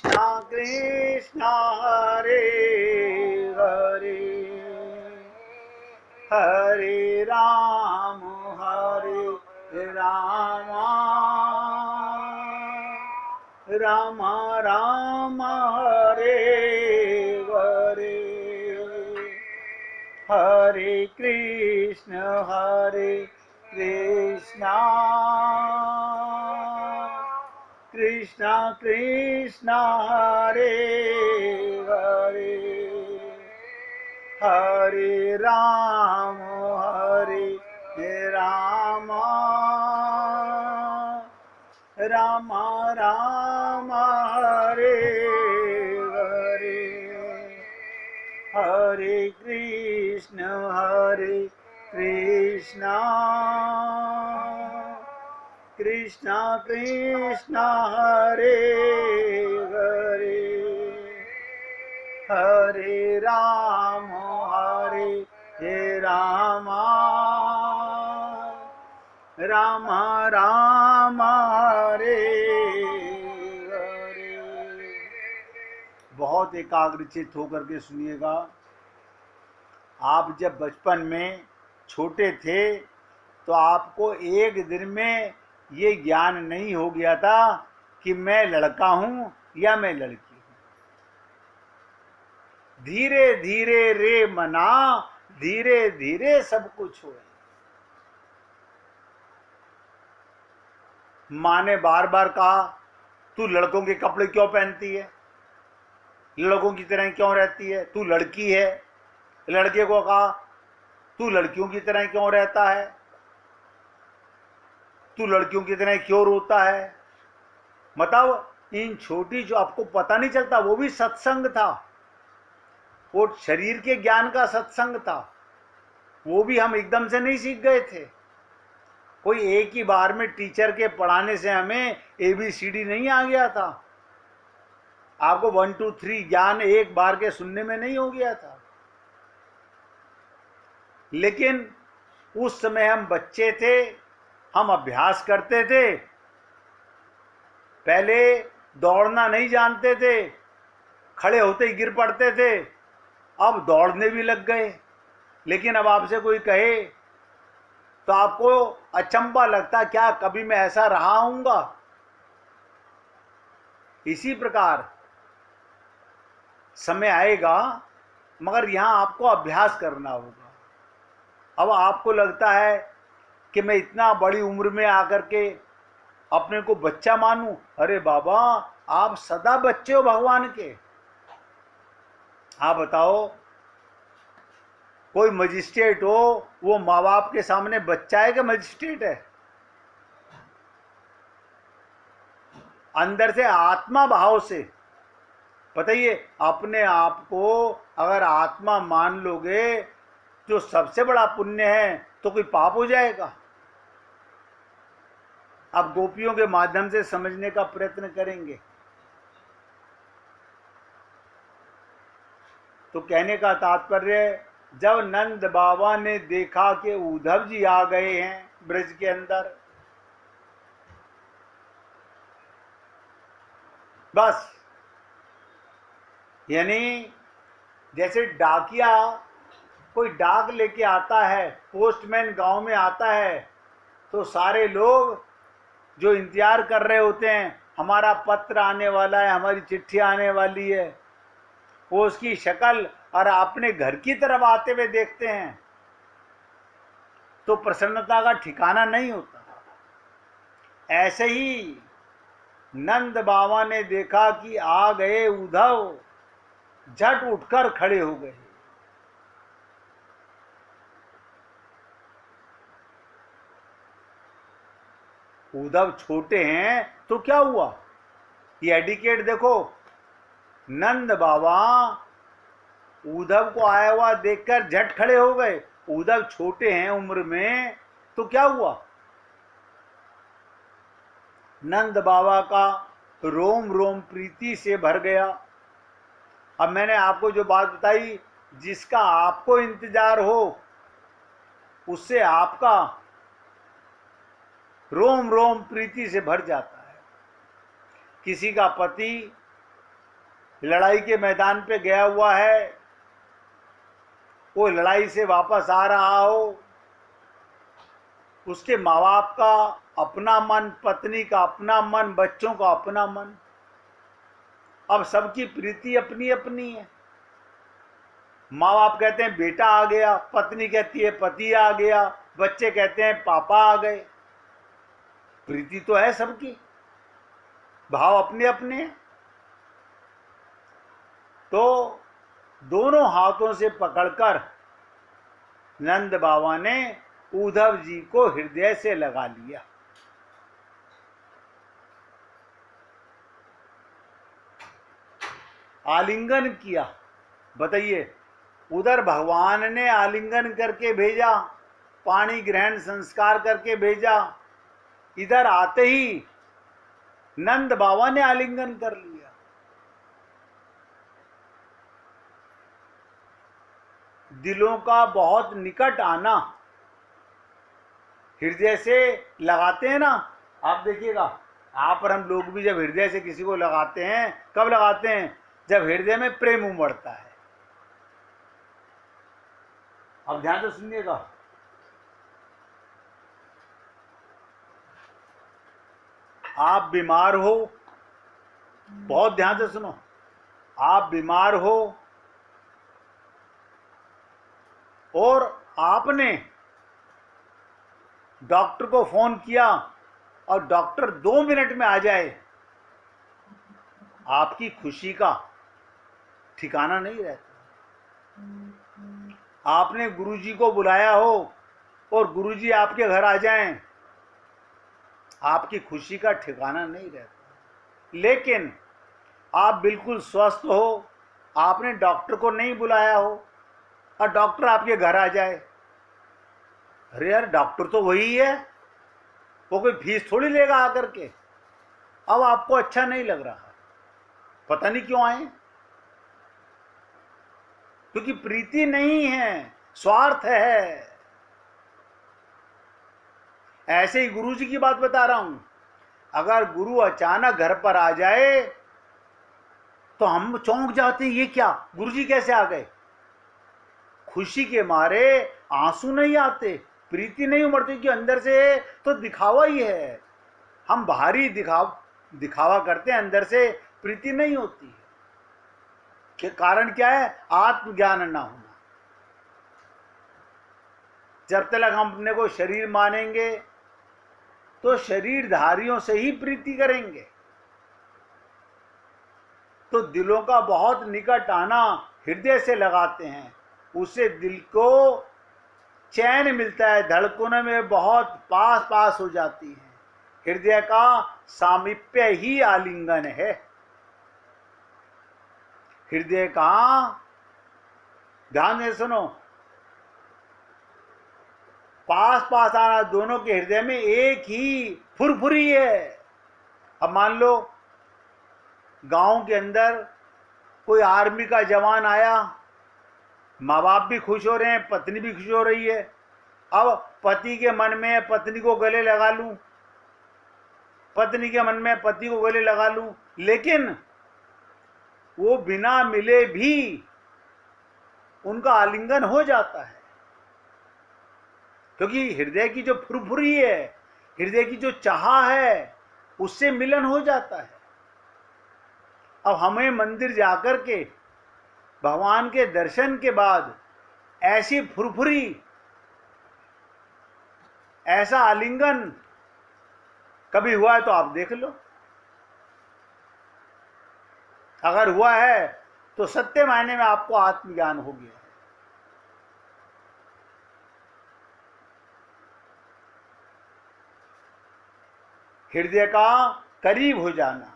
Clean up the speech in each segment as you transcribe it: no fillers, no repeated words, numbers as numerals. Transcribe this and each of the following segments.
कृष्ण हरे हरे, हरे राम राम राम हरे हरे, हरे कृष्ण कृष्ण कृष्ण हरे हरे, हरे राम राम राम हरे हरे, हरे कृष्ण कृष्ण कृष्ण हरे हरे, हरे राम राम राम हरे हरे। बहुत एकाग्रचित होकर के सुनिएगा। आप जब बचपन में छोटे थे तो आपको एक दिन में ये ज्ञान नहीं हो गया था कि मैं लड़का हूं या मैं लड़की हूं। धीरे धीरे रे मना, धीरे धीरे सब कुछ हो। माँ ने बार बार कहा तू लड़कों के कपड़े क्यों पहनती है, लड़कों की तरह क्यों रहती है, तू लड़की है। लड़के को कहा तू लड़कियों की तरह क्यों रहता है, तू लड़कियों की तरह क्यों रोता है। मतलब इन छोटी जो आपको पता नहीं चलता, वो भी सत्संग था, वो शरीर के ज्ञान का सत्संग था। वो भी हम एकदम से नहीं सीख गए थे। कोई एक ही बार में टीचर के पढ़ाने से हमें ABCD नहीं आ गया था। आपको 1 2 3 ज्ञान एक बार के सुनने में नहीं हो गया था। लेकिन उस समय हम बच्चे थे, हम अभ्यास करते थे। पहले दौड़ना नहीं जानते थे, खड़े होते ही गिर पड़ते थे। अब दौड़ने भी लग गए। लेकिन अब आपसे कोई कहे तो आपको अचंभा लगता, क्या कभी मैं ऐसा रहा हूँगा। इसी प्रकार समय आएगा, मगर यहाँ आपको अभ्यास करना होगा। अब आपको लगता है कि मैं इतना बड़ी उम्र में आकर के अपने को बच्चा मानूं। अरे बाबा, आप सदा बच्चे हो भगवान के। आप बताओ, कोई मजिस्ट्रेट हो, वो माँ बाप के सामने बच्चा है कि मजिस्ट्रेट है। अंदर से आत्मा भाव से बताइए, अपने आप को अगर आत्मा मान लोगे जो सबसे बड़ा पुण्य है, तो कोई पाप हो जाएगा। आप गोपियों के माध्यम से समझने का प्रयत्न करेंगे तो कहने का तात्पर्य, जब नंद बाबा ने देखा कि उद्धव जी आ गए हैं ब्रज के अंदर, बस यानी जैसे डाकिया कोई डाक लेके आता है, पोस्टमैन गांव में आता है, तो सारे लोग जो इंतजार कर रहे होते हैं, हमारा पत्र आने वाला है, हमारी चिट्ठी आने वाली है, वो उसकी शक्ल और अपने घर की तरफ आते हुए देखते हैं तो प्रसन्नता का ठिकाना नहीं होता। ऐसे ही नंद बाबा ने देखा कि आ गए उद्धव, झट उठकर खड़े हो गए। उद्धव छोटे हैं तो क्या हुआ, ये एडिकेट देखो। नंद बाबा उद्धव को आया हुआ देखकर झट खड़े हो गए। उद्धव छोटे हैं उम्र में तो क्या हुआ, नंद बाबा का रोम रोम प्रीति से भर गया। अब मैंने आपको जो बात बताई, जिसका आपको इंतजार हो उससे आपका रोम रोम प्रीति से भर जाता है। किसी का पति लड़ाई के मैदान पे गया हुआ है, वो लड़ाई से वापस आ रहा हो, उसके माँ बाप का अपना मन, पत्नी का अपना मन, बच्चों का अपना मन, अब सबकी प्रीति अपनी अपनी है। माँ बाप कहते हैं बेटा आ गया, पत्नी कहती है पति आ गया, बच्चे कहते हैं पापा आ गए। प्रीति तो है सबकी, भाव अपने अपने हैं। तो दोनों हाथों से पकड़कर नंद बाबा ने उद्धव जी को हृदय से लगा लिया। आलिंगन किया। बताइए, उधर भगवान ने आलिंगन करके भेजा, पाणी ग्रहण संस्कार करके भेजा, इधर आते ही नंद बाबा ने आलिंगन कर लिया। दिलों का बहुत निकट आना, हृदय से लगाते हैं ना, आप देखिएगा, आप और हम लोग भी जब हृदय से किसी को लगाते हैं, कब लगाते हैं? जब हृदय में प्रेम उमड़ता है। अब ध्यान से सुनिएगा, आप बीमार हो, बहुत ध्यान से सुनो, आप बीमार हो और आपने डॉक्टर को फोन किया और डॉक्टर 2 मिनट में आ जाए, आपकी खुशी का ठिकाना नहीं रहता। आपने गुरुजी को बुलाया हो और गुरुजी आपके घर आ जाएं, आपकी खुशी का ठिकाना नहीं रहता। लेकिन आप बिल्कुल स्वस्थ हो, आपने डॉक्टर को नहीं बुलाया हो और डॉक्टर आपके घर आ जाए, अरे यार डॉक्टर तो वही है, वो कोई फीस थोड़ी लेगा आकर के। अब आपको अच्छा नहीं लग रहा, पता नहीं क्यों आए, क्योंकि प्रीति नहीं है, स्वार्थ है। ऐसे ही गुरु जी की बात बता रहा हूं, अगर गुरु अचानक घर पर आ जाए तो हम चौंक जाते हैं, ये क्या, गुरु जी कैसे आ गए? खुशी के मारे आंसू नहीं आते, प्रीति नहीं उमड़ती, कि अंदर से तो दिखावा ही है। हम बाहरी दिखावा करते हैं, अंदर से प्रीति नहीं होती है। कारण क्या है? आत्मज्ञान ना होना। जब तक हम अपने को शरीर मानेंगे तो शरीरधारियों से ही प्रीति करेंगे। तो दिलों का बहुत निकट आना, हृदय से लगाते हैं, उससे दिल को चैन मिलता है, धड़कनों में बहुत पास पास हो जाती है। हृदय का सामीप्य ही आलिंगन है। हृदय का, ध्यान से सुनो, पास पास आना, दोनों के हृदय में एक ही फुरफुरी है। अब मान लो गांव के अंदर कोई आर्मी का जवान आया, माँ बाप भी खुश हो रहे हैं, पत्नी भी खुश हो रही है। अब पति के मन में पत्नी को गले लगा लूं, पत्नी के मन में पति को गले लगा लूं, लेकिन वो बिना मिले भी उनका आलिंगन हो जाता है, क्योंकि हृदय की जो फुरफुरी है, हृदय की जो चाह है, उससे मिलन हो जाता है। अब हमें मंदिर जाकर के भगवान के दर्शन के बाद ऐसी फुरफुरी, ऐसा आलिंगन कभी हुआ है तो आप देख लो। अगर हुआ है तो सत्य मायने में आपको आत्मज्ञान हो गया है। हृदय का करीब हो जाना,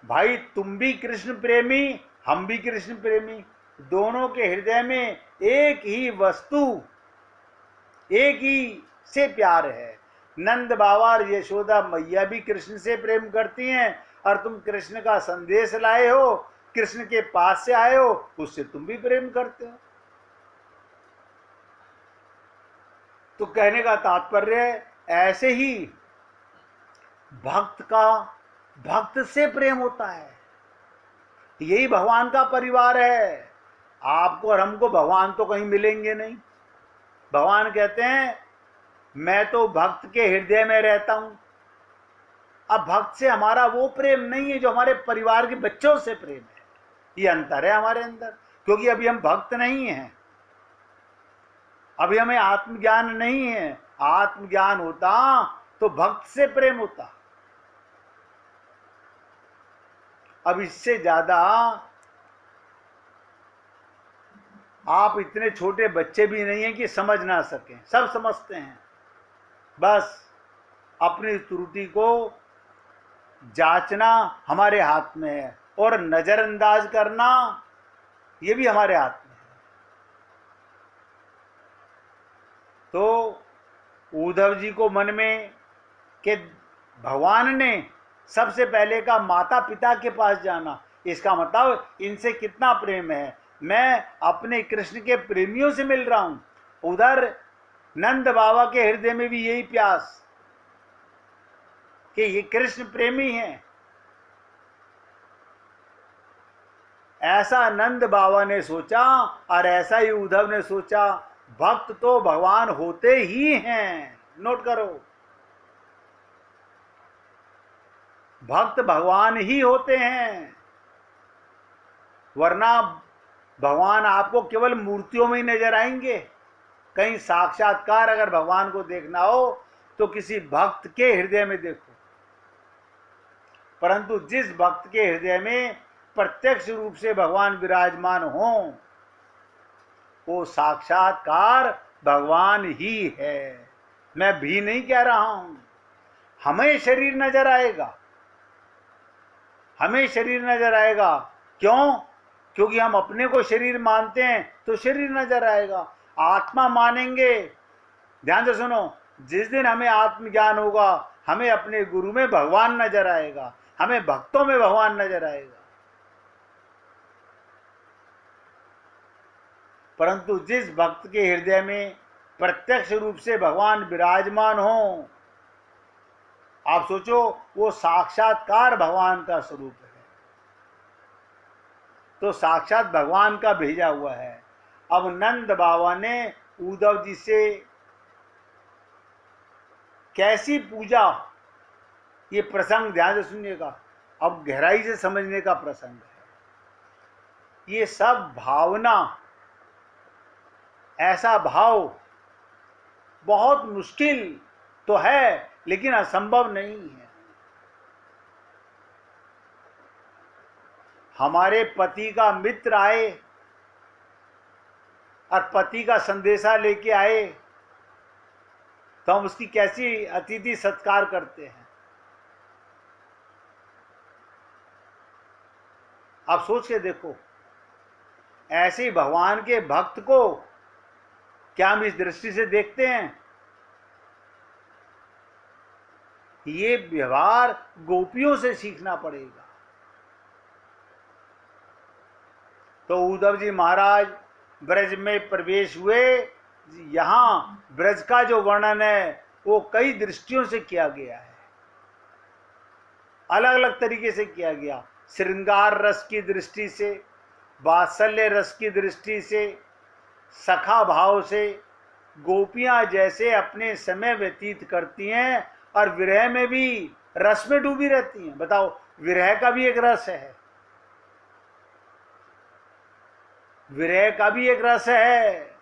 भाई तुम भी कृष्ण प्रेमी, हम भी कृष्ण प्रेमी, दोनों के हृदय में एक ही वस्तु, एक ही से प्यार है। नंद बाबा और यशोदा मैया भी कृष्ण से प्रेम करती हैं, और तुम कृष्ण का संदेश लाए हो, कृष्ण के पास से आए हो, उससे तुम भी प्रेम करते हो। तो कहने का तात्पर्य, ऐसे ही भक्त का भक्त से प्रेम होता है। यही भगवान का परिवार है। आपको और हमको भगवान तो कहीं मिलेंगे नहीं। भगवान कहते हैं मैं तो भक्त के हृदय में रहता हूं। अब भक्त से हमारा वो प्रेम नहीं है जो हमारे परिवार के बच्चों से प्रेम है। ये अंतर है हमारे अंदर, क्योंकि अभी हम भक्त नहीं हैं, अभी हमें आत्मज्ञान नहीं है। आत्मज्ञान होता तो भक्त से प्रेम होता। अब इससे ज्यादा आप इतने छोटे बच्चे भी नहीं हैं कि समझ ना सकें, सब समझते हैं। बस अपनी त्रुटि को जांचना हमारे हाथ में है और नजरअंदाज करना ये भी हमारे हाथ में है। तो उद्धव जी को मन में कि भगवान ने सबसे पहले का माता पिता के पास जाना, इसका मतलब इनसे कितना प्रेम है। मैं अपने कृष्ण के प्रेमियों से मिल रहा हूं। उधर नंद बाबा के हृदय में भी यही प्यास कि ये कृष्ण प्रेमी हैं। ऐसा नंद बाबा ने सोचा और ऐसा ही उद्धव ने सोचा। भक्त तो भगवान होते ही हैं, नोट करो, भक्त भगवान ही होते हैं। वरना भगवान आपको केवल मूर्तियों में ही नजर आएंगे। कहीं साक्षात्कार अगर भगवान को देखना हो तो किसी भक्त के हृदय में देखो। परंतु जिस भक्त के हृदय में प्रत्यक्ष रूप से भगवान विराजमान हो, वो साक्षात्कार भगवान ही है। मैं भी नहीं कह रहा हूं। हमें शरीर नजर आएगा, हमें शरीर नजर आएगा। क्यों? क्योंकि हम अपने को शरीर मानते हैं तो शरीर नजर आएगा। आत्मा मानेंगे, ध्यान से सुनो, जिस दिन हमें आत्मज्ञान होगा हमें अपने गुरु में भगवान नजर आएगा, हमें भक्तों में भगवान नजर आएगा। परंतु जिस भक्त के हृदय में प्रत्यक्ष रूप से भगवान विराजमान हो, आप सोचो वो साक्षात्कार भगवान का स्वरूप है। तो साक्षात भगवान का भेजा हुआ है। अब नंद बाबा ने उद्धव जी से कैसी पूजा, ये प्रसंग ध्यान से सुनिएगा, अब गहराई से समझने का प्रसंग है। ये सब भावना, ऐसा भाव बहुत मुश्किल तो है लेकिन असंभव नहीं है। हमारे पति का मित्र आए और पति का संदेशा लेके आए तो हम उसकी कैसी अतिथि सत्कार करते हैं। आप सोच के देखो, ऐसे ही भगवान के भक्त को क्या हम इस दृष्टि से देखते हैं? ये व्यवहार गोपियों से सीखना पड़ेगा। तो उद्धव जी महाराज ब्रज में प्रवेश हुए। यहां ब्रज का जो वर्णन है वो कई दृष्टियों से किया गया है, अलग अलग तरीके से किया गया। श्रृंगार रस की दृष्टि से, वात्सल्य रस की दृष्टि से, सखा भाव से। गोपियां जैसे अपने समय व्यतीत करती हैं और विरह में भी रस में डूबी रहती हैं। बताओ, विरह का भी एक रस है, विरह का भी एक रस है।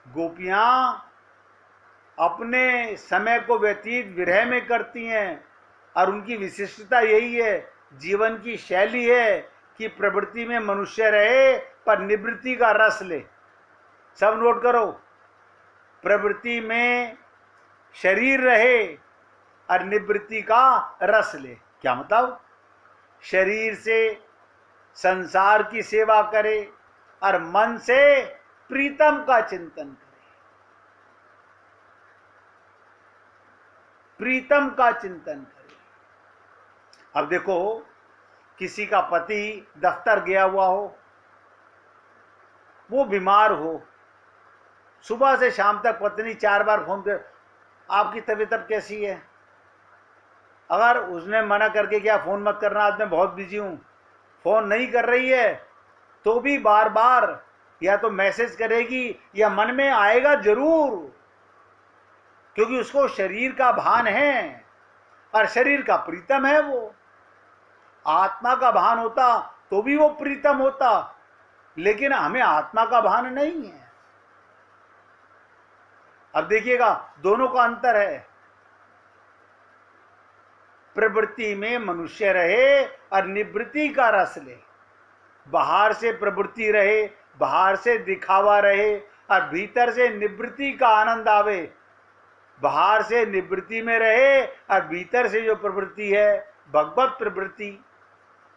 गोपियां अपने समय को व्यतीत विरह में करती हैं और उनकी विशिष्टता यही है, जीवन की शैली है कि प्रवृत्ति में मनुष्य रहे पर निवृत्ति का रस ले। सब नोट करो, प्रवृत्ति में शरीर रहे और निवृत्ति का रस ले। क्या मतलब? शरीर से संसार की सेवा करे और मन से प्रीतम का चिंतन करे, प्रीतम का चिंतन करे। अब देखो, किसी का पति दफ्तर गया हुआ हो, वो बीमार हो, सुबह से शाम तक पत्नी 4 बार फोन कर, आपकी तबीयत अब कैसी है? अगर उसने मना करके क्या फ़ोन मत करना, आज मैं बहुत बिजी हूँ, फ़ोन नहीं कर रही है, तो भी बार बार या तो मैसेज करेगी या मन में आएगा जरूर, क्योंकि उसको शरीर का भान है और शरीर का प्रीतम है। वो आत्मा का भान होता तो भी वो प्रीतम होता, लेकिन हमें आत्मा का भान नहीं है। अब देखिएगा, दोनों का अंतर है। प्रवृत्ति में मनुष्य रहे और निवृत्ति का रस ले। बाहर से प्रवृत्ति रहे, बाहर से दिखावा रहे और भीतर से निवृत्ति का आनंद आवे। बाहर से निवृत्ति में रहे और भीतर से जो प्रवृत्ति है भगवत प्रवृत्ति,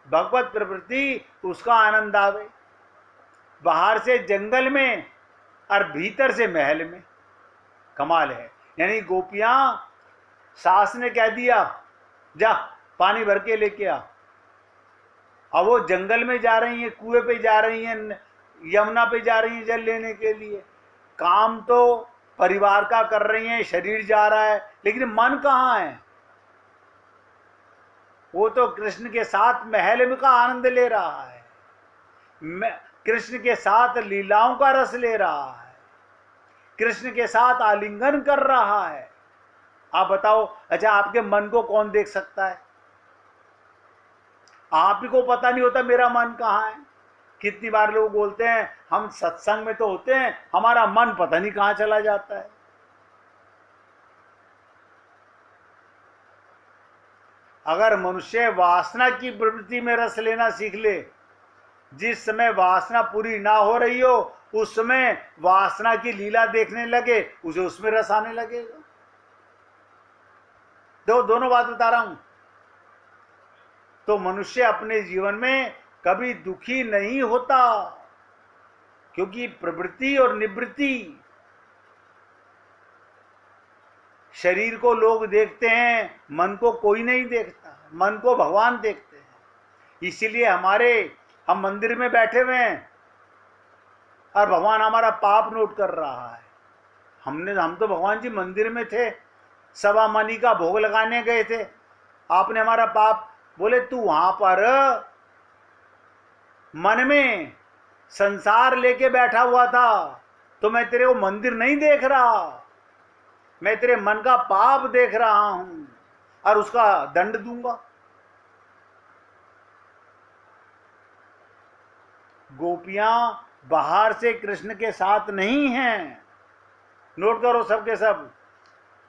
भगवत प्रवृत्ति, उसका आनंद आवे। बाहर से जंगल में और भीतर से महल में। कमाल है। यानी गोपियां, सास ने कह दिया जा पानी भर के लेके आ, अब वो जंगल में जा रही हैं, कुएं पे जा रही हैं, यमुना पे जा रही हैं जल लेने के लिए। काम तो परिवार का कर रही हैं, शरीर जा रहा है, लेकिन मन कहाँ है? वो तो कृष्ण के साथ महल में का आनंद ले रहा है, कृष्ण के साथ लीलाओं का रस ले रहा है, कृष्ण के साथ आलिंगन कर रहा है। आप बताओ, अच्छा आपके मन को कौन देख सकता है? आप ही को पता नहीं होता मेरा मन कहाँ है। कितनी बार लोग बोलते हैं हम सत्संग में तो होते हैं, हमारा मन पता नहीं कहाँ चला जाता है। अगर मनुष्य वासना की प्रवृत्ति में रस लेना सीख ले, जिस समय वासना पूरी ना हो रही हो उस समय वासना की लीला देखने लगे, उसे उसमें रस आने लगेगा। दोनों बात बता रहा हूं। तो मनुष्य अपने जीवन में कभी दुखी नहीं होता, क्योंकि प्रवृत्ति और निवृत्ति, शरीर को लोग देखते हैं, मन को कोई नहीं देखता, मन को भगवान देखते हैं। इसीलिए हम मंदिर में बैठे हुए हैं और भगवान हमारा पाप नोट कर रहा है। हम तो भगवान जी मंदिर में थे, सवा मनी का भोग लगाने गए थे, आपने हमारा पाप, बोले तू वहां पर मन में संसार लेके बैठा हुआ था, तो मैं तेरे को मंदिर नहीं देख रहा, मैं तेरे मन का पाप देख रहा हूं और उसका दंड दूंगा। गोपियां बाहर से कृष्ण के साथ नहीं हैं, नोट करो सबके सब।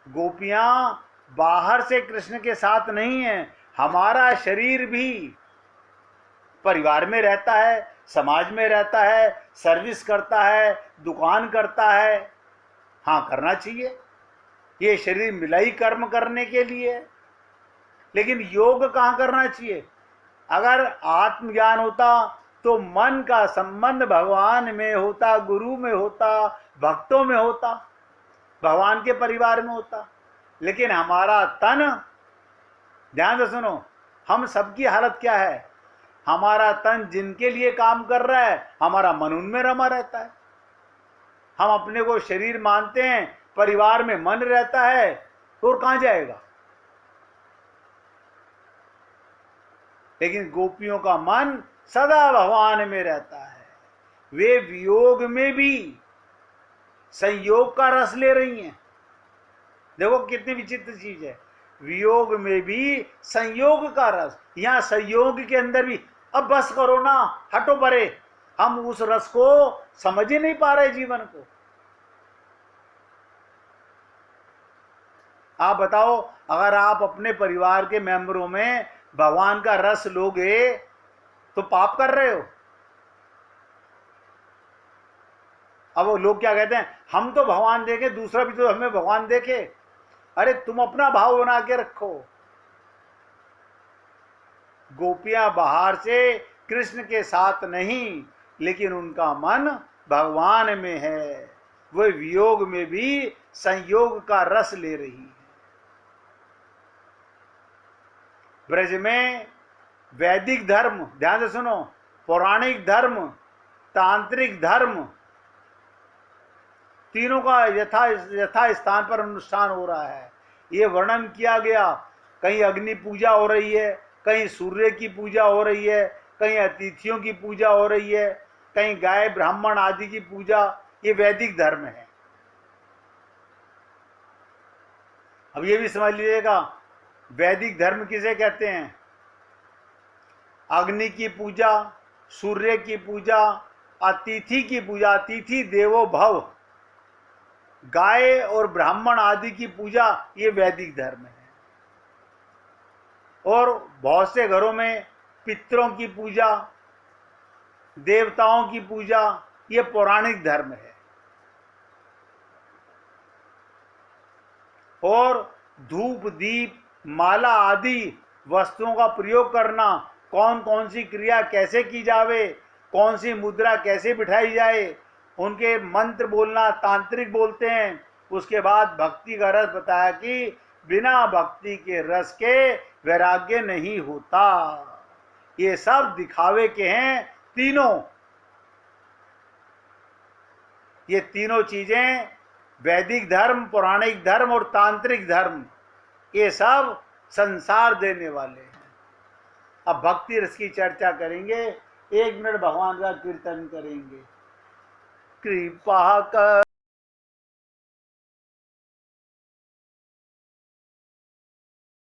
गोपियां बाहर से कृष्ण के साथ नहीं हैं। हमारा शरीर भी परिवार में रहता है, समाज में रहता है, सर्विस करता है, दुकान करता है। हाँ, करना चाहिए, ये शरीर मिला ही कर्म करने के लिए, लेकिन योग कहाँ करना चाहिए? अगर आत्मज्ञान होता तो मन का संबंध भगवान में होता, गुरु में होता, भक्तों में होता, भगवान के परिवार में होता। लेकिन हमारा तन, ध्यान से सुनो, हम सबकी हालत क्या है? हमारा तन जिनके लिए काम कर रहा है, हमारा मन उनमें रमा रहता है। हम अपने को शरीर मानते हैं, परिवार में मन रहता है, तो कहां जाएगा? लेकिन गोपियों का मन सदा भगवान में रहता है। वे वियोग में भी संयोग का रस ले रही हैं। देखो कितनी विचित्र चीज है, वियोग में भी संयोग का रस। यहां संयोग के अंदर भी, अब बस करो ना, हटो परे, हम उस रस को समझ ही नहीं पा रहे जीवन को। आप बताओ, अगर आप अपने परिवार के मेंबरों में भगवान का रस लोगे तो पाप कर रहे हो। अब वो लोग क्या कहते हैं, हम तो भगवान देखे, दूसरा भी तो हमें भगवान देखे। अरे तुम अपना भाव बना के रखो। गोपियां बाहर से कृष्ण के साथ नहीं, लेकिन उनका मन भगवान में है। वह वियोग में भी संयोग का रस ले रही है। ब्रज में वैदिक धर्म, ध्यान से सुनो, पौराणिक धर्म, तांत्रिक धर्म, तीनों का यथा स्थान पर अनुष्ठान हो रहा है। ये वर्णन किया गया कहीं अग्नि पूजा हो रही है, कहीं सूर्य की पूजा हो रही है, कहीं अतिथियों की पूजा हो रही है, कहीं गाय ब्राह्मण आदि की पूजा। ये वैदिक धर्म है। अब ये भी समझ लीजिएगा, वैदिक धर्म किसे कहते हैं? अग्नि की पूजा, सूर्य की पूजा, अतिथि की पूजा, अतिथि देवो भव, गाय और ब्राह्मण आदि की पूजा, ये वैदिक धर्म है। और बहुत से घरों में पितरों की पूजा, देवताओं की पूजा, ये पौराणिक धर्म है। और धूप दीप माला आदि वस्तुओं का प्रयोग करना, कौन कौन सी क्रिया कैसे की जावे, कौन सी मुद्रा कैसे बिठाई जाए, उनके मंत्र बोलना तांत्रिक बोलते हैं। उसके बाद भक्ति का रस बताया कि बिना भक्ति के रस के वैराग्य नहीं होता। ये सब दिखावे के हैं तीनों। ये तीनों चीजें, वैदिक धर्म, पौराणिक धर्म और तांत्रिक धर्म, ये सब संसार देने वाले हैं। अब भक्ति रस की चर्चा करेंगे, 1 मिनट भगवान का कीर्तन करेंगे। कृपा कर